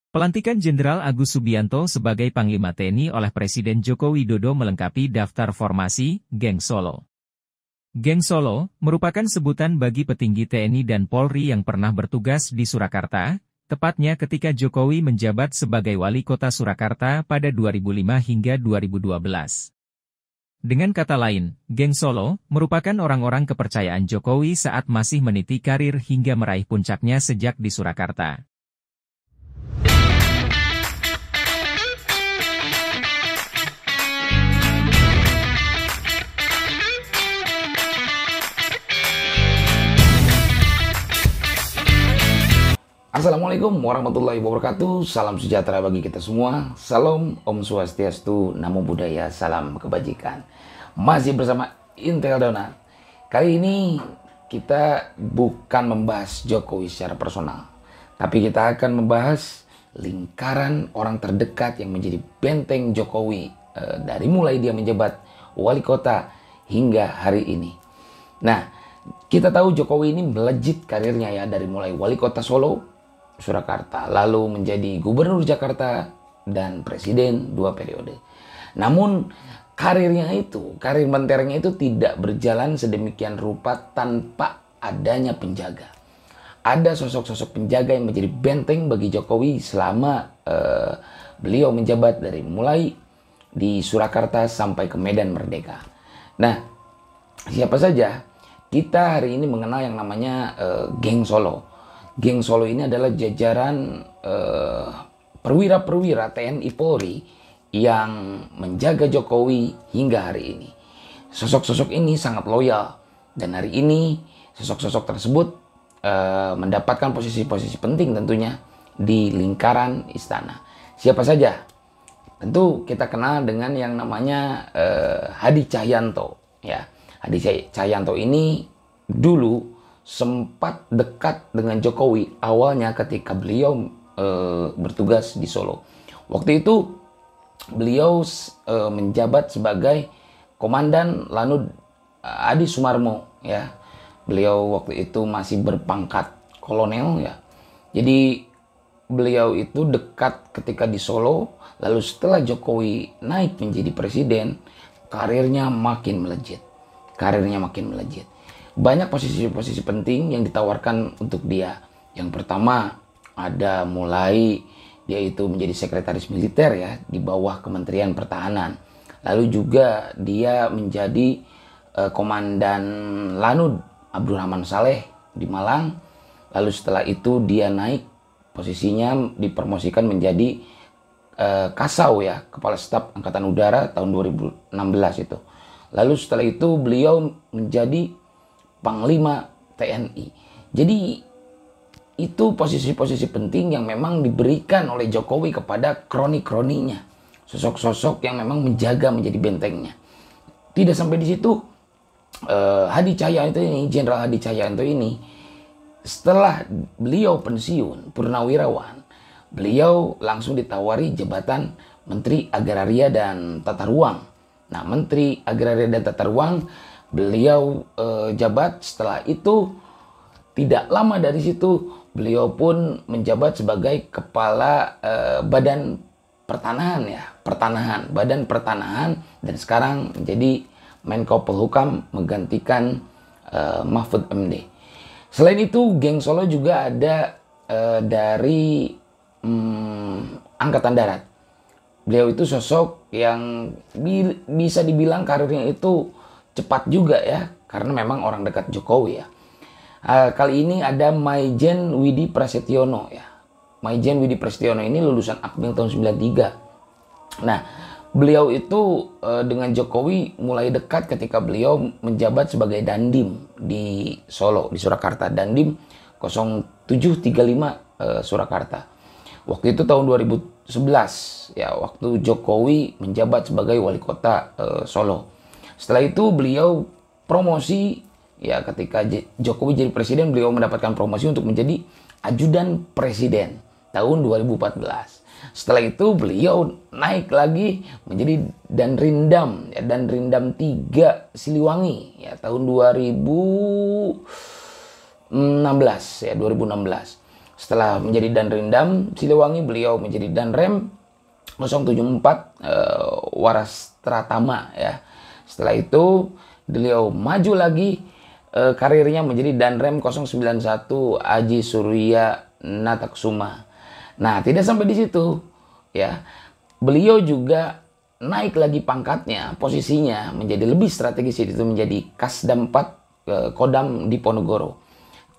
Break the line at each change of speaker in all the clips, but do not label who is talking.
Pelantikan Jenderal Agus Subianto sebagai Panglima TNI oleh Presiden Joko Widodo melengkapi daftar formasi Geng Solo. Geng Solo merupakan sebutan bagi petinggi TNI dan Polri yang pernah bertugas di Surakarta, tepatnya ketika Jokowi menjabat sebagai Wali Kota Surakarta pada 2005 hingga 2012. Dengan kata lain, Geng Solo merupakan orang-orang kepercayaan Jokowi saat masih meniti karir hingga meraih puncaknya sejak di Surakarta.
Assalamualaikum warahmatullahi wabarakatuh. Salam sejahtera bagi kita semua. Salam Om Swastiastu, Namo Buddhaya, salam kebajikan. Masih bersama Intel Donat. Kali ini kita bukan membahas Jokowi secara personal, tapi kita akan membahas lingkaran orang terdekat yang menjadi benteng Jokowi dari mulai dia menjabat wali kota hingga hari ini. Nah, kita tahu Jokowi ini melejit karirnya ya, dari mulai wali kota Solo, Surakarta, lalu menjadi gubernur Jakarta dan presiden 2 periode. Namun karir menterengnya itu tidak berjalan sedemikian rupa tanpa adanya penjaga. Ada sosok-sosok penjaga yang menjadi benteng bagi Jokowi selama beliau menjabat dari mulai di Surakarta sampai ke Medan Merdeka. Nah, siapa saja? Kita hari ini mengenal yang namanya Geng Solo. Geng Solo ini adalah jajaran perwira-perwira TNI Polri yang menjaga Jokowi hingga hari ini. Sosok-sosok ini sangat loyal dan hari ini sosok-sosok tersebut mendapatkan posisi-posisi penting tentunya di lingkaran istana. Siapa saja? Tentu kita kenal dengan yang namanya Hadi Cahyanto. Ya, Hadi Cahyanto ini dulu sempat dekat dengan Jokowi awalnya ketika beliau bertugas di Solo. Waktu itu beliau menjabat sebagai Komandan Lanut Adi Sumarmo ya. Beliau waktu itu masih berpangkat kolonel ya. Jadi beliau itu dekat ketika di Solo, lalu setelah Jokowi naik menjadi presiden, karirnya makin melejit. Banyak posisi-posisi penting yang ditawarkan untuk dia. Yang pertama ada mulai dia itu menjadi sekretaris militer ya di bawah Kementerian Pertahanan. Lalu juga dia menjadi Komandan Lanut Abdurrahman Saleh di Malang. Lalu setelah itu dia naik posisinya, dipromosikan menjadi Kasau ya, Kepala Staf Angkatan Udara tahun 2016 itu. Lalu setelah itu beliau menjadi Panglima TNI. Jadi itu posisi-posisi penting yang memang diberikan oleh Jokowi kepada kroni-kroninya. Sosok-sosok yang memang menjaga menjadi bentengnya. Tidak sampai di situ, Hadi Cahyanto ini, Jenderal Hadi Cahyanto ini, setelah beliau pensiun purnawirawan, beliau langsung ditawari jabatan Menteri Agraria dan Tata Ruang. Nah, Menteri Agraria dan Tata Ruang beliau jabat. Setelah itu tidak lama dari situ beliau pun menjabat sebagai kepala Badan Pertanahan dan sekarang menjadi Menko Polhukam menggantikan Mahfud MD. Selain itu Geng Solo juga ada dari Angkatan Darat. Beliau itu sosok yang bisa dibilang karirnya itu cepat juga ya, karena memang orang dekat Jokowi ya. Kali ini ada Maijen Widi Prasetyono ya. Maijen Widi Prasetyono ini lulusan Akmil tahun 93. Nah, beliau itu dengan Jokowi mulai dekat ketika beliau menjabat sebagai Dandim di Solo, di Surakarta. Dandim 0735 Surakarta. Waktu itu tahun 2011 ya, waktu Jokowi menjabat sebagai wali kota Solo. Setelah itu beliau promosi ya, ketika Jokowi jadi presiden beliau mendapatkan promosi untuk menjadi ajudan presiden tahun 2014. Setelah itu beliau naik lagi menjadi Danrindam ya, Danrindam 3 Siliwangi ya tahun 2016 ya, 2016. Setelah menjadi Danrindam Siliwangi, beliau menjadi Danrem 074 Waras Tratama ya. Setelah itu beliau maju lagi karirnya menjadi Danrem 091 Aji Surya Natakusuma. Nah, tidak sampai di situ ya. Beliau juga naik lagi pangkatnya, posisinya menjadi lebih strategis, itu menjadi Kasdam 4 Kodam Diponegoro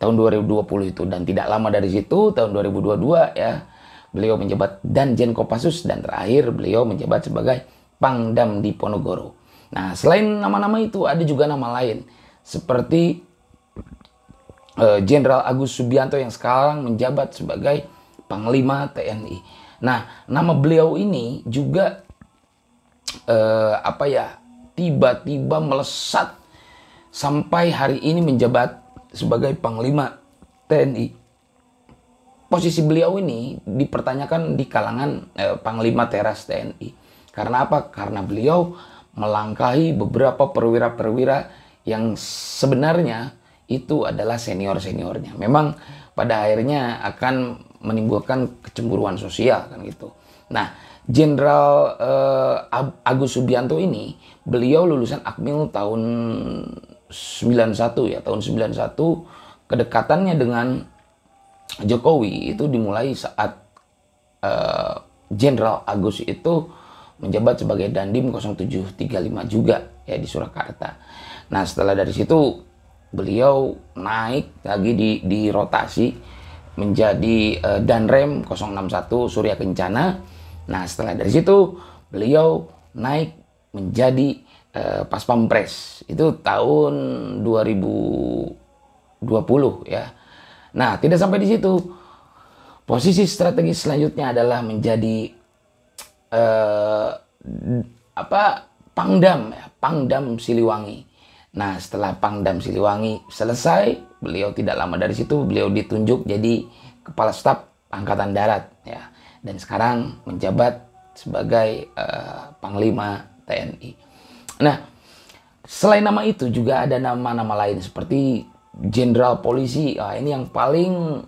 tahun 2020 itu. Dan tidak lama dari situ tahun 2022 ya, beliau menjabat Danjen Kopassus, dan terakhir beliau menjabat sebagai Pangdam Diponegoro. Nah, selain nama-nama itu ada juga nama lain seperti Jenderal Agus Subianto yang sekarang menjabat sebagai Panglima TNI. Nah, nama beliau ini juga tiba-tiba melesat sampai hari ini menjabat sebagai Panglima TNI. Posisi beliau ini dipertanyakan di kalangan Panglima Teras TNI. Karena apa? Karena beliau melangkahi beberapa perwira-perwira yang sebenarnya itu adalah senior-seniornya. Memang pada akhirnya akan menimbulkan kecemburuan sosial kan gitu. Nah, Jenderal Agus Subianto ini, beliau lulusan Akmil tahun 91 ya, tahun 91. Kedekatannya dengan Jokowi itu dimulai saat Jenderal Agus itu menjabat sebagai Dandim 0735 juga ya di Surakarta. Nah, setelah dari situ beliau naik lagi di rotasi menjadi Danrem 061 Surya Kencana. Nah, setelah dari situ beliau naik menjadi Paspampres itu tahun 2020 ya. Nah, tidak sampai di situ. Posisi strategis selanjutnya adalah menjadi Pangdam ya, Pangdam Siliwangi. Nah, setelah Pangdam Siliwangi selesai, beliau tidak lama dari situ beliau ditunjuk jadi Kepala Staf Angkatan Darat ya, dan sekarang menjabat sebagai Panglima TNI. Nah, selain nama itu juga ada nama-nama lain seperti Jenderal Polisi. Ini yang paling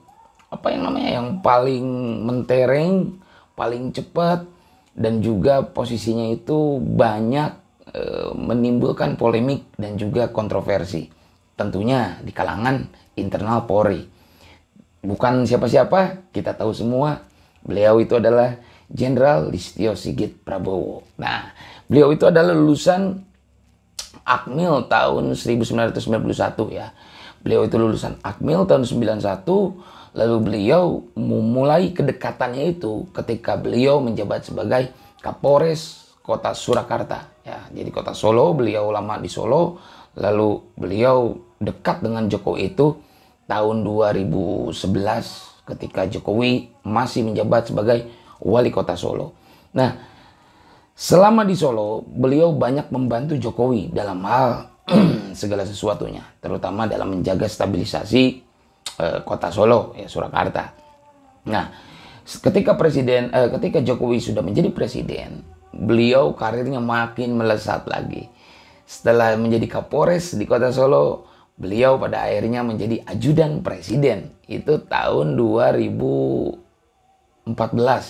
yang paling mentereng, paling cepat, dan juga posisinya itu banyak menimbulkan polemik dan juga kontroversi tentunya di kalangan internal Polri. Bukan siapa-siapa, kita tahu semua, beliau itu adalah Jenderal Listio Sigit Prabowo. Nah, beliau itu adalah lulusan Akmil tahun 1991 ya. Beliau itu lulusan Akmil tahun 91, lalu beliau memulai kedekatannya itu ketika beliau menjabat sebagai Kapolres Kota Surakarta ya. Jadi Kota Solo, beliau lama di Solo, lalu beliau dekat dengan Jokowi itu tahun 2011 ketika Jokowi masih menjabat sebagai Wali Kota Solo. Nah, selama di Solo, beliau banyak membantu Jokowi dalam hal segala sesuatunya, terutama dalam menjaga stabilisasi Kota Solo ya, Surakarta. Nah, ketika Jokowi sudah menjadi presiden, beliau karirnya makin melesat lagi. Setelah menjadi Kapolres di Kota Solo, beliau pada akhirnya menjadi ajudan presiden. Itu tahun 2014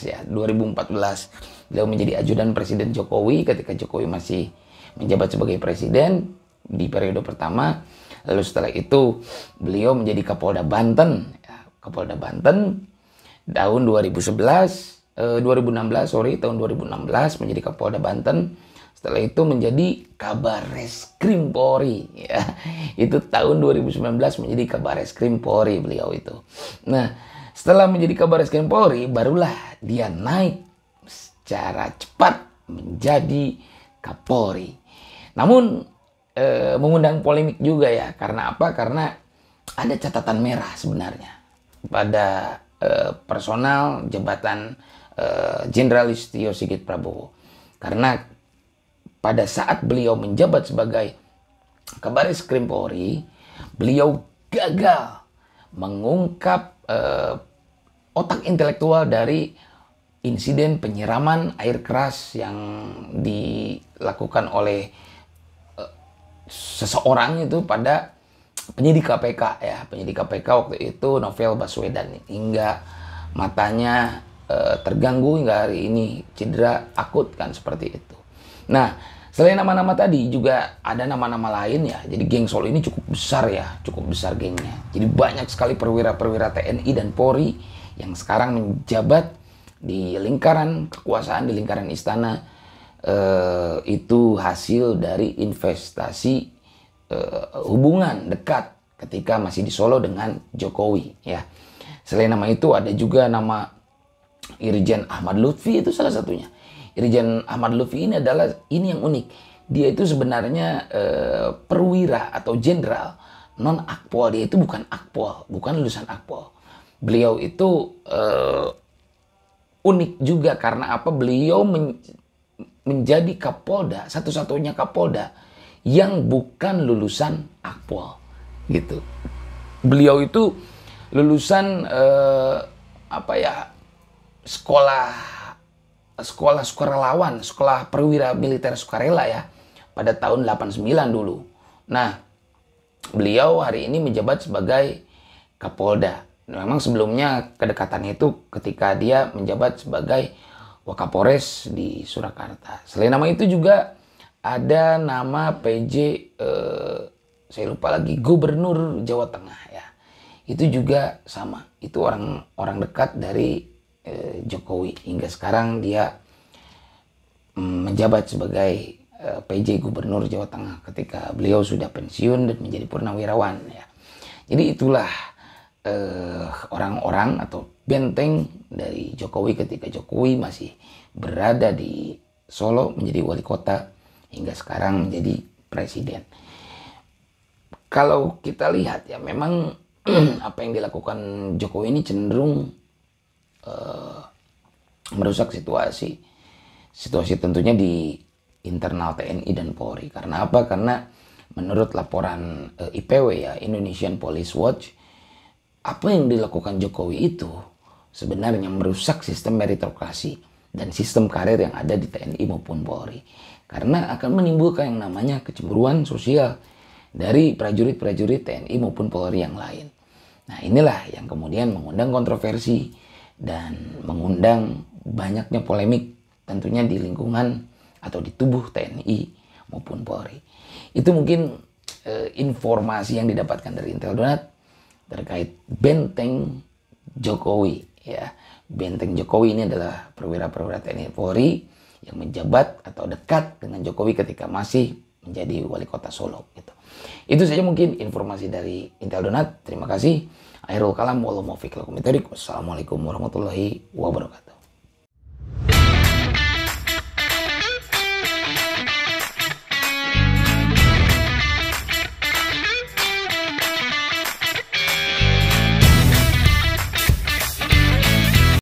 ya, 2014. Beliau menjadi ajudan presiden Jokowi ketika Jokowi masih menjabat sebagai presiden di periode pertama. Lalu setelah itu beliau menjadi Kapolda Banten ya, Kapolda Banten tahun 2016 menjadi Kapolda Banten. Setelah itu menjadi Kabarreskrim Polri ya. Itu tahun 2019 menjadi Kabarreskrim Polri beliau itu. Nah, setelah menjadi Kabarreskrim Polri, barulah dia naik secara cepat menjadi Kapolri. Namun mengundang polemik juga ya. Karena apa? Karena ada catatan merah sebenarnya pada personal jabatan Jenderal Listio Sigit Prabowo. Karena pada saat beliau menjabat sebagai Kabarreskrim Polri, beliau gagal mengungkap otak intelektual dari insiden penyiraman air keras yang dilakukan oleh seseorang itu pada penyidik KPK ya, penyidik KPK waktu itu Novel Baswedan, hingga matanya terganggu hingga hari ini cedera akut kan, seperti itu. Nah, selain nama-nama tadi juga ada nama-nama lain ya. Jadi geng Solo ini cukup besar ya, cukup besar gengnya. Jadi banyak sekali perwira-perwira TNI dan Polri yang sekarang menjabat di lingkaran kekuasaan, di lingkaran istana. Itu hasil dari investasi hubungan dekat ketika masih di Solo dengan Jokowi ya. Selain nama itu ada juga nama Irjen Ahmad Lutfi, itu salah satunya. Irjen Ahmad Lutfi ini yang unik. Dia itu sebenarnya perwira atau jenderal non Akpol. Dia itu bukan Akpol, bukan lulusan Akpol. Beliau itu unik juga karena apa? Beliau menjadi Kapolda, satu-satunya Kapolda yang bukan lulusan Akpol, gitu. Beliau itu lulusan sekolah sukarelawan, sekolah perwira militer sukarela ya, pada tahun 89 dulu. Nah, beliau hari ini menjabat sebagai Kapolda. Memang sebelumnya kedekatannya itu ketika dia menjabat sebagai Wakapolres di Surakarta. Selain nama itu juga ada nama PJ, saya lupa lagi, Gubernur Jawa Tengah ya. Itu juga sama, itu orang dekat dari Jokowi, hingga sekarang dia menjabat sebagai PJ Gubernur Jawa Tengah ketika beliau sudah pensiun dan menjadi purnawirawan ya. Jadi itulah orang-orang atau benteng dari Jokowi ketika Jokowi masih berada di Solo menjadi wali kota hingga sekarang menjadi presiden. Kalau kita lihat ya, memang apa yang dilakukan Jokowi ini cenderung merusak situasi tentunya di internal TNI dan Polri. Karena apa? Karena menurut laporan IPW ya, Indonesian Police Watch, apa yang dilakukan Jokowi itu sebenarnya merusak sistem meritokrasi dan sistem karir yang ada di TNI maupun Polri. Karena akan menimbulkan yang namanya kecemburuan sosial dari prajurit-prajurit TNI maupun Polri yang lain. Nah, inilah yang kemudian mengundang kontroversi dan mengundang banyaknya polemik tentunya di lingkungan atau di tubuh TNI maupun Polri. Itu mungkin informasi yang didapatkan dari Intel Donat terkait benteng Jokowi ya. Benteng Jokowi ini adalah perwira-perwira TNI Polri yang menjabat atau dekat dengan Jokowi ketika masih menjadi wali kota Solo gitu. Itu saja mungkin informasi dari Intel Donat. Terima kasih. Akhirul kalam, wassalamualaikum warahmatullahi wabarakatuh.